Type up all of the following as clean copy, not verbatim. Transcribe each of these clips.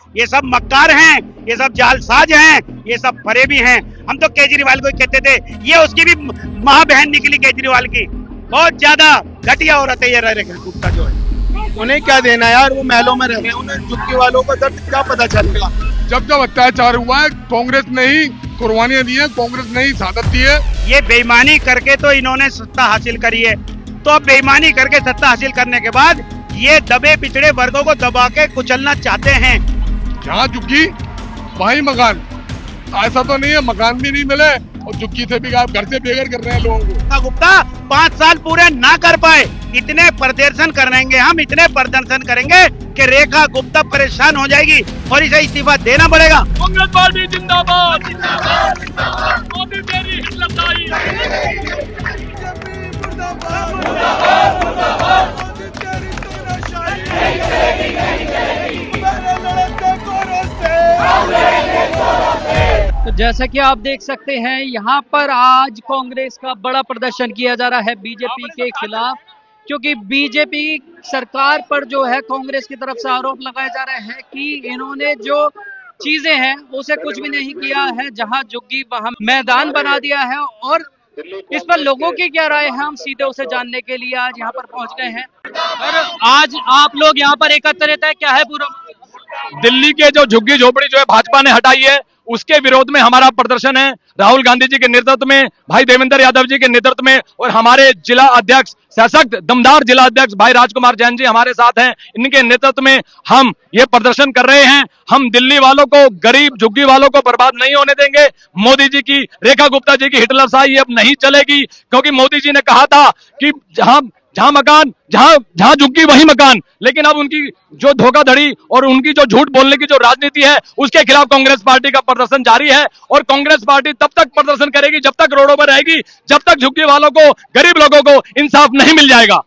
ये सब मक्कार हैं, ये सब जालसाज हैं, ये सब फरेबी हैं। हम तो केजरीवाल को कहते थे, ये उसकी भी माँ बहन निकली केजरीवाल की। बहुत ज्यादा घटिया औरत है ये रेखा गुप्ता जो है। उन्हें क्या देना यार, वो महलों में रह रहे हैं, उन्हें झुग्गी वालों का दर्द क्या पता चलेगा। जब जब अत्याचार हुआ है कांग्रेस ने ही कुर्बानियां दी है, कांग्रेस ने ही शहादत दी है। ये बेईमानी करके तो इन्होंने सत्ता हासिल करी है, तो अब बेईमानी करके सत्ता हासिल करने के बाद ये दबे पिछड़े वर्गों को दबा के कुचलना चाहते हैं। जहाँ झुग्गी वहीं मकान, ऐसा तो नहीं है मकान भी नहीं मिले और झुग्गी से भी आप घर से बेघर कर रहे हैं लोगों को। रेखा गुप्ता 5 साल पूरे ना कर पाए, इतने प्रदर्शन करेंगे हम, इतने प्रदर्शन करेंगे कि रेखा गुप्ता परेशान हो जाएगी और इसे इस्तीफा देना पड़ेगा। कांग्रेस पार्टी जिंदाबाद, जिंदाबाद, जिंदाबाद। मोदी तेरी हिटलरशाही, तो जैसा कि आप देख सकते हैं यहाँ पर आज कांग्रेस का बड़ा प्रदर्शन किया जा रहा है बीजेपी के खिलाफ, क्योंकि बीजेपी सरकार पर जो है कांग्रेस की तरफ से आरोप लगाए जा रहे हैं कि इन्होंने जो चीजें हैं उसे कुछ भी नहीं किया है। जहां झुग्गी वहां मैदान बना दिया है और इस पर लोगों की क्या राय है हम सीधे उसे जानने के लिए आज यहाँ पर पहुंच गए हैं। और आज आप लोग यहाँ पर एकत्रित है, क्या है पूरा? दिल्ली के जो झुग्गी झोपड़ी जो है भाजपा ने हटाई है, उसके विरोध में हमारा प्रदर्शन है। राहुल गांधी जी के नेतृत्व में, भाई देवेंद्र यादव जी के नेतृत्व में और हमारे जिला अध्यक्ष, सशक्त दमदार जिला अध्यक्ष भाई राजकुमार जैन जी हमारे साथ हैं, इनके नेतृत्व में हम ये प्रदर्शन कर रहे हैं। हम दिल्ली वालों को, गरीब झुग्गी वालों को बर्बाद नहीं होने देंगे। मोदी जी की, रेखा गुप्ता जी की हिटलरशाही अब नहीं चलेगी, क्योंकि मोदी जी ने कहा था कि जहां मकान, जहां झुग्गी वहीं मकान। लेकिन अब उनकी जो धोखाधड़ी और उनकी जो झूठ बोलने की जो राजनीति है, उसके खिलाफ कांग्रेस पार्टी का प्रदर्शन जारी है और कांग्रेस पार्टी तब तक प्रदर्शन करेगी जब तक रोडों पर रहेगी, जब तक झुग्गी वालों को, गरीब लोगों को इंसाफ नहीं मिल जाएगा।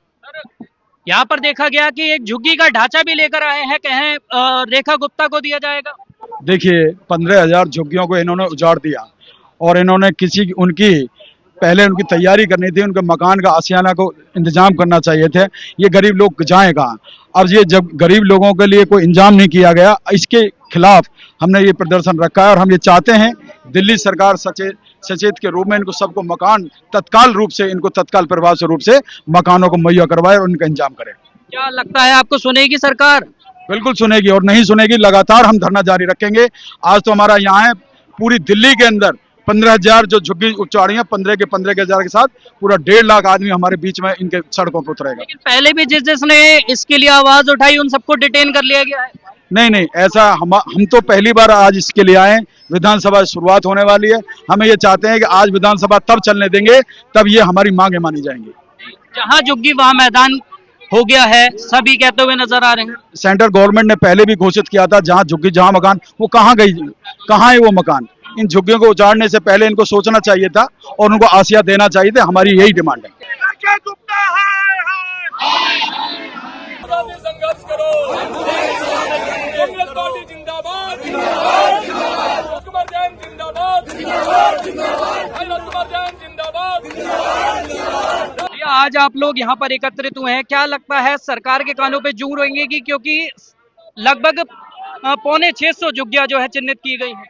यहाँ पर देखा गया कि एक झुग्गी का ढांचा भी लेकर आए हैं, कहें रेखा गुप्ता को दिया जाएगा। देखिए 15,000 झुग्गियों को इन्होंने उजाड़ दिया और इन्होंने उनकी पहले उनकी तैयारी करनी थी, उनके मकान का आशियाना को इंतजाम करना चाहिए थे। ये गरीब लोग जाएं कहाँ? अब ये जब गरीब लोगों के लिए कोई इंतजाम नहीं किया गया, इसके खिलाफ हमने ये प्रदर्शन रखा है और हम ये चाहते हैं दिल्ली सरकार सचेत के रूप में इनको सबको मकान तत्काल रूप से, इनको तत्काल प्रभाव से रूप से मकानों को मुहैया करवाए और उनका इंतजाम करे। क्या लगता है आपको, सुनेगी सरकार? बिल्कुल सुनेगी और नहीं सुनेगी, लगातार हम धरना जारी रखेंगे। आज तो हमारा यहाँ है, पूरी दिल्ली के अंदर 15,000 जो झुग्गी उच्चाड़ी है, 15,000 के साथ पूरा 1.5 लाख आदमी हमारे बीच में इनके सड़कों पर उतरेगा। लेकिन पहले भी जिसने इसके लिए आवाज उठाई उन सबको डिटेन कर लिया गया है। नहीं, ऐसा हम तो पहली बार आज इसके लिए आए। विधानसभा शुरुआत होने वाली है, हमें ये चाहते हैं कि आज विधानसभा तब चलने देंगे तब ये हमारी मांगे मानी जाएंगी। जहाँ झुग्गी वहाँ मैदान हो गया है, सभी कहते हुए नजर आ रहे हैं। सेंट्रल गवर्नमेंट ने पहले भी घोषित किया था, जहाँ झुग्गी जहाँ मकान, वो कहाँ गई, कहाँ है वो मकान? इन झुग्गियों को उजाड़ने से पहले इनको सोचना चाहिए था और उनको आसिया देना चाहिए था। हमारी यही डिमांड है। संघर्ष करो, कांग्रेस पार्टी जिंदाबाद, जिंदाबाद, राजकुमार जैन जिंदाबाद, जिंदाबाद, भाई राजकुमार जैन जिंदाबाद। आज आप लोग यहाँ पर एकत्रित हुए हैं, क्या लगता है सरकार के कानों पे जूं रहेंगी? क्योंकि लगभग 650 झुग्गियां जो है चिन्हित की गई है।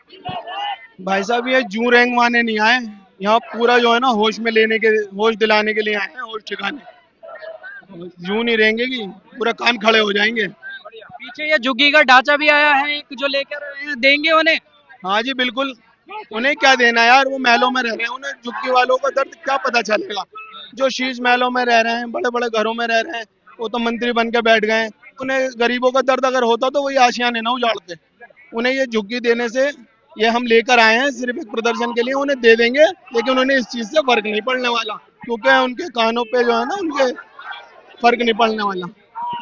भाई साहब ये जूं रेंग माने नहीं आए, यहाँ पूरा जो है ना होश दिलाने के लिए आए हैं, होश ठिकाने। जूं नहीं रहेंगे कि पूरा कान खड़े हो जाएंगे। पीछे ये झुग्गी का ढांचा भी आया है एक जो लेकर आए हैं, देंगे उन्हें? हाँ जी बिल्कुल, उन्हें क्या देना यार, वो महलों में रह रहे हैं, उन्हें झुग्गी वालों का दर्द क्या पता चलेगा। जो शीश महलों में रह रहे हैं, बड़े बड़े घरों में रह रहे हैं, वो तो मंत्री बन के बैठ गए हैं। उन्हें गरीबों का दर्द अगर होता तो वही आशियाने ना उजाड़ते। उन्हें ये झुग्गी देने से, ये हम लेकर आए हैं सिर्फ एक प्रदर्शन के लिए, उन्हें दे देंगे, लेकिन उन्हें इस चीज से फर्क नहीं पड़ने वाला, क्योंकि उनके कानों पे जो है ना, उनके फर्क नहीं पड़ने वाला।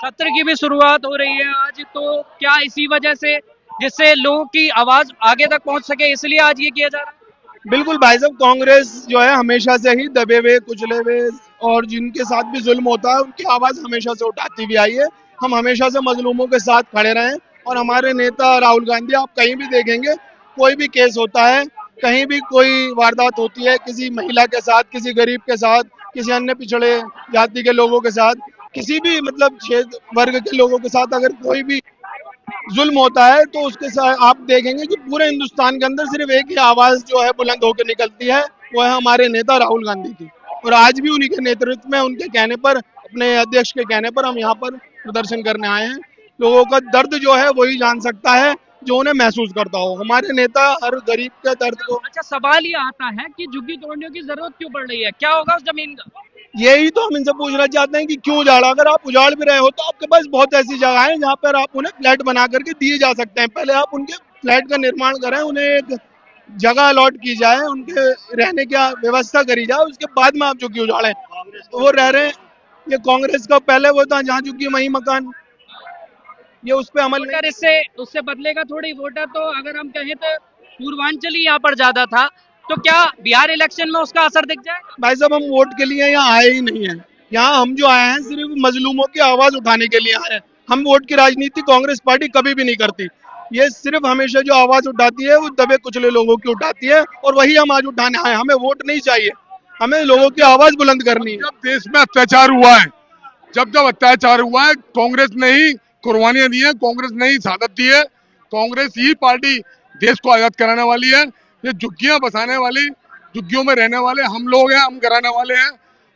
सत्र की भी शुरुआत हो रही है आज, तो क्या इसी वजह से, जिससे लोगों की आवाज आगे तक पहुंच सके, इसलिए आज ये किया जा रहा है? बिल्कुल भाई साहब, कांग्रेस जो है हमेशा से ही दबे हुए, कुचले हुए और जिनके साथ भी जुल्म होता है उनकी आवाज हमेशा से उठाती भी आई है। हम हमेशा से मजलूमों के साथ खड़े रहे और हमारे नेता राहुल गांधी, आप कहीं भी देखेंगे, कोई भी केस होता है, कहीं भी कोई वारदात होती है, किसी महिला के साथ, किसी गरीब के साथ, किसी अन्य पिछड़े जाति के लोगों के साथ, किसी भी मतलब क्षेत्र वर्ग के लोगों के साथ अगर कोई भी जुल्म होता है तो उसके साथ आप देखेंगे कि पूरे हिंदुस्तान के अंदर सिर्फ एक ही आवाज जो है बुलंद होकर निकलती है, वो है हमारे नेता राहुल गांधी की। और आज भी उन्हीं के नेतृत्व में, उनके कहने पर, अपने अध्यक्ष के कहने पर हम यहाँ पर प्रदर्शन करने आए हैं। लोगों का दर्द जो है वही जान सकता है जो उन्हें महसूस करता हो। हमारे नेता हर गरीब के दर्द को। अच्छा, सवाल ये आता है कि झुग्गी तोड़ने की जरूरत क्यों पड़ रही है, क्या होगा उस जमीन का? यही तो हम इनसे पूछना चाहते हैं कि क्यों उजाड़ा। अगर आप उजाड़ भी रहे हो तो आपके पास बहुत ऐसी जगह है जहाँ पर आप उन्हें फ्लैट बना करके दिए जा सकते हैं। पहले आप उनके फ्लैट का निर्माण करें, उन्हें एक जगह अलॉट की जाए, उनके रहने की व्यवस्था करी जाए, उसके बाद में आप झुग्गी उजाड़ें। तो वो रह रहे हैं, ये कांग्रेस का पहले वो था जहाँ झुग्गी वहीं मकान, ये उस पर अमल नहीं। वोटर इससे उससे बदलेगा थोड़ी। वोटर तो अगर हम कहें तो पूर्वांचली यहाँ पर ज्यादा था, तो क्या बिहार इलेक्शन में उसका असर दिख जाएगा? भाई साहब, हम वोट के लिए यहाँ आए ही नहीं है। यहाँ हम जो आए हैं सिर्फ मजलूमों की आवाज उठाने के लिए आए हैं। हम वोट की राजनीति कांग्रेस पार्टी कभी भी नहीं करती। ये सिर्फ हमेशा जो आवाज उठाती है वो दबे कुचले लोगों की उठाती है, और वही हम आज उठाने आए। हमें वोट नहीं चाहिए, हमें लोगों की आवाज बुलंद करनी है। जब देश में अत्याचार हुआ है, जब अत्याचार हुआ है, कांग्रेस ने ही कुर्बानियां दी है, कांग्रेस ने ही शहादत दी है। कांग्रेस ही पार्टी देश को आजाद कराने वाली है। ये झुग्गियां बसाने वाली, झुग्गियों में रहने वाले हम लोग हैं, हम कराने वाले हैं।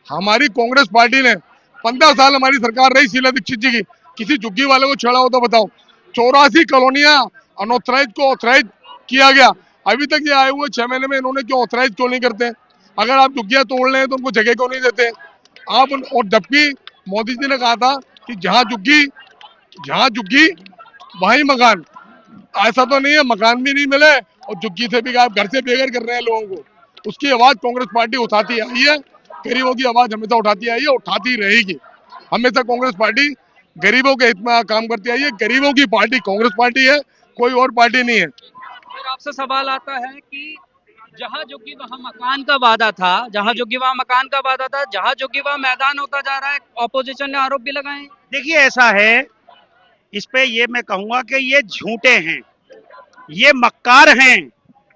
हमारी कांग्रेस पार्टी ने 15 साल हमारी सरकार रही शीला दीक्षित जी की, किसी झुग्गी वाले को छेड़ा हो तो बताओ। 84 कॉलोनियां अनऑथराइज को ऑथराइज किया गया। अभी तक ये आए हुए 6 महीने में इन्होंने क्यों ऑथराइज क्यों नहीं करते? अगर आप झुग्गियां तोड़ रहे हैं तो उनको जगह क्यों नहीं देते आप? और जबकि मोदी जी ने कहा था कि जहां झुग्गी वहीं मकान। ऐसा तो नहीं है मकान भी नहीं मिले और झुग्गी से भी आप घर से बेघर कर रहे हैं लोगों को। उसकी आवाज कांग्रेस पार्टी उठाती आई है, गरीबों की आवाज हमेशा उठाती आई है, उठाती रहेगी। हमेशा कांग्रेस पार्टी गरीबों के हित में काम करती आई है। गरीबों की पार्टी कांग्रेस पार्टी है, कोई और पार्टी नहीं है। फिर आपसे सवाल आता है कि जहाँ झुग्गी वहाँ मकान का वादा था, जहाँ झुग्गी वहाँ मकान का वादा था, जहाँ झुग्गी वहाँ मैदान होता जा रहा है। ऑपोजिशन ने आरोप भी लगाए हैं। देखिए, ऐसा है, इस पे ये मैं कहूंगा कि ये झूठे हैं, ये मक्कार हैं,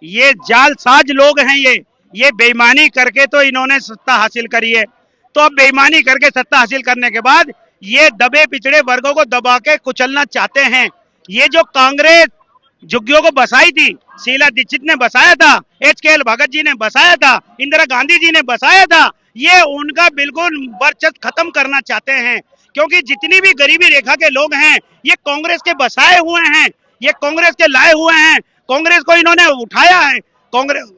ये जालसाज लोग हैं। ये बेईमानी करके तो इन्होंने सत्ता हासिल करी है। तो अब बेईमानी करके सत्ता हासिल करने के बाद ये दबे पिछड़े वर्गों को दबा के कुचलना चाहते हैं। ये जो कांग्रेस झुग्गियों को बसाई थी, शीला दीक्षित ने बसाया था, HKL भगत जी ने बसाया था, इंदिरा गांधी जी ने बसाया था, ये उनका बिल्कुल वर्चस्व खत्म करना चाहते हैं। क्योंकि जितनी भी गरीबी रेखा के लोग हैं, ये कांग्रेस के बसाए हुए हैं, ये कांग्रेस के लाए हुए हैं। कांग्रेस को इन्होंने उठाया है, कांग्रेस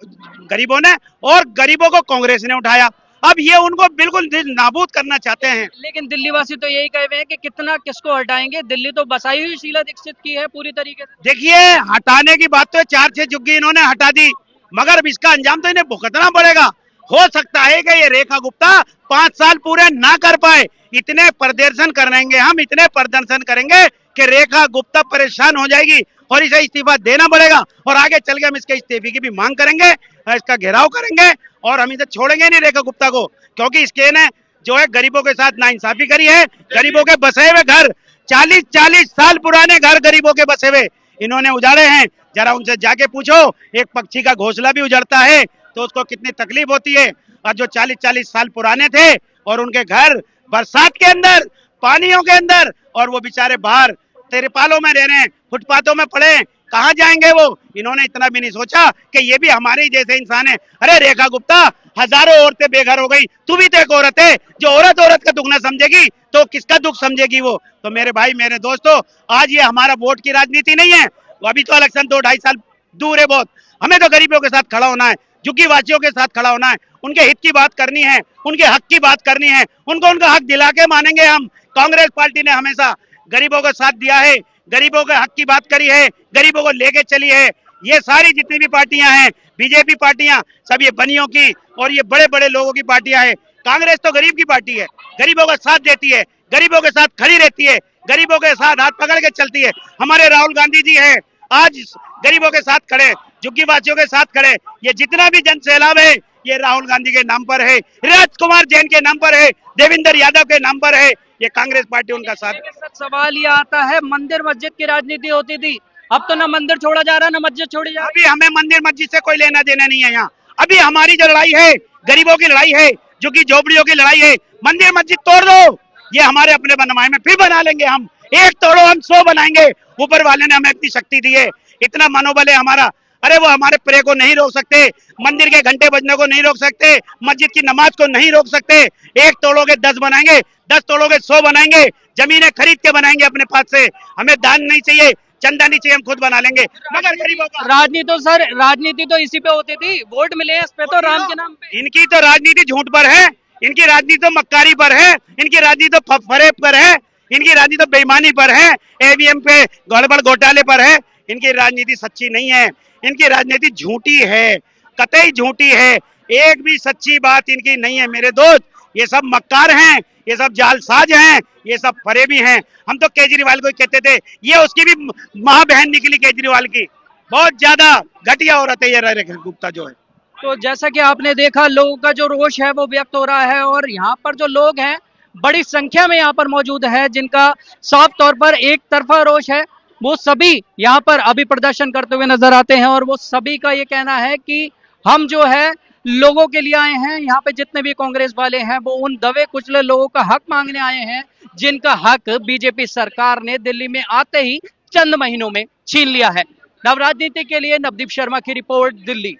गरीबों ने, और गरीबों को कांग्रेस ने उठाया। अब ये उनको बिल्कुल नाबूद करना चाहते हैं। लेकिन दिल्ली वासी तो यही कह रहे हैं कि कितना किसको हटाएंगे, दिल्ली तो बसाई हुई शीला दीक्षित की है पूरी तरीके से। देखिए, हटाने की बात तो 4-6 झुग्गी इन्होंने हटा दी, मगर अब इसका अंजाम तो इन्हें भुगतना पड़ेगा। हो सकता है कि ये रेखा गुप्ता 5 साल पूरे ना कर पाए। इतने प्रदर्शन करेंगे हम, इतने प्रदर्शन करेंगे कि रेखा गुप्ता परेशान हो जाएगी और इसे इस्तीफा देना पड़ेगा। और आगे चल के हम इसके इस्तीफे की भी मांग करेंगे, इसका घेराव करेंगे, और हम इसे छोड़ेंगे नहीं रेखा गुप्ता को। क्योंकि इसके ने जो है गरीबों के साथ नाइंसाफी करी है। गरीबों के बसे हुए घर, 40-40 साल पुराने घर गरीबों के बसे हुए इन्होंने उजाड़े हैं। जरा उनसे जाके पूछो, एक पक्षी का घोंसला भी उजड़ता है तो उसको कितनी तकलीफ होती है। और जो 40-40 साल पुराने थे और उनके घर बरसात के अंदर, पानियों के अंदर, और वो बेचारे बाहर तिरपालों में रह रहे हैं, फुटपाथों में पड़े, कहाँ जाएंगे वो? इन्होंने इतना भी नहीं सोचा कि ये भी हमारे ही जैसे इंसान है। अरे रेखा गुप्ता, हजारों औरतें बेघर हो गई, तू भी तो एक औरत है। जो औरत का दुख ना समझेगी तो किसका दुख समझेगी वो? तो मेरे भाई, मेरे दोस्तों, आज ये हमारा वोट की राजनीति नहीं है। अभी तो इलेक्शन 2-2.5 साल दूर है बहुत। हमें तो गरीबों के साथ खड़ा होना है, झुग्गी वासियों के साथ खड़ा होना है, उनके हित की बात करनी है, उनके हक की बात करनी है, उनको उनका हक दिला के मानेंगे हम। कांग्रेस पार्टी ने हमेशा गरीबों का साथ दिया है, गरीबों के हक की बात करी है, गरीबों को लेके चली है। ये सारी जितनी भी पार्टियां हैं, बीजेपी पार्टियां, सब ये बनियों की और ये बड़े बड़े लोगों की पार्टियां हैं। कांग्रेस तो गरीब की पार्टी है, गरीबों का साथ देती है, गरीबों के साथ खड़ी रहती है, गरीबों के साथ हाथ पकड़ के चलती है। हमारे राहुल गांधी जी है, आज गरीबों के साथ खड़े, झुग्गी वासियों के साथ खड़े। ये जितना भी जन सैलाब है, ये राहुल गांधी के नाम पर है, राजकुमार जैन के नाम पर है, देवेंद्र यादव के नाम पर है। ये कांग्रेस पार्टी उनका साथ। सवाल ये आता है, मंदिर मस्जिद की राजनीति होती थी, अब तो ना मंदिर छोड़ा जा रहा है ना मस्जिद छोड़ी जा रही। अभी हमें मंदिर मस्जिद से कोई लेना देना नहीं है। यहाँ अभी हमारी जो लड़ाई है, गरीबों की लड़ाई है, झुग्गी झोपड़ियों की लड़ाई है। मंदिर मस्जिद तोड़ दो, ये हमारे अपने बनवाए में फिर बना लेंगे हम। एक तोड़ो हम 100 बनाएंगे। ऊपर वाले ने हमें इतनी शक्ति दी है, इतना मनोबल है हमारा। अरे वो हमारे प्रे को नहीं रोक सकते, मंदिर के घंटे बजने को नहीं रोक सकते, मस्जिद की नमाज को नहीं रोक सकते। एक तोड़ोगे 10 बनाएंगे, 10 तोड़ोगे 100 बनाएंगे। जमीनें खरीद के बनाएंगे अपने पास से, हमें दान नहीं चाहिए, चंदा नहीं चाहिए, हम खुद बना लेंगे। मगर गरीबों का राजनीति तो इसी पे होती थी, वोट मिले हैं इस पे तो राम के नाम पे। इनकी तो राजनीति झूठ पर है, इनकी राजनीति तो मक्कारी पर है, इनकी राजनीति तो फरेब पर है, इनकी राजनीति तो बेईमानी पर है, ईवीएम पे गड़बड़ घोटाले पर है। इनकी राजनीति सच्ची नहीं है, इनकी राजनीति झूठी है, कतई झूठी है। एक भी सच्ची बात इनकी नहीं है मेरे दोस्त। ये सब मक्कार हैं, ये सब जालसाज हैं, ये सब फरेबी हैं। हम तो केजरीवाल को ही कहते थे, ये उसकी भी माँ बहन निकली केजरीवाल की। बहुत ज्यादा घटिया औरत है ये रेखा गुप्ता जो है। तो जैसा कि आपने देखा, लोगों का जो रोष है वो व्यक्त हो रहा है और यहाँ पर जो लोग हैं बड़ी संख्या में यहाँ पर मौजूद है, जिनका साफ तौर पर एक तरफा रोष है। वो सभी यहाँ पर अभी प्रदर्शन करते हुए नजर आते हैं और वो सभी का ये कहना है कि हम जो है लोगों के लिए आए हैं। यहाँ पे जितने भी कांग्रेस वाले हैं वो उन दबे कुचले लोगों का हक मांगने आए हैं, जिनका हक बीजेपी सरकार ने दिल्ली में आते ही चंद महीनों में छीन लिया है। नव राजनीति के लिए नवदीप शर्मा की रिपोर्ट, दिल्ली।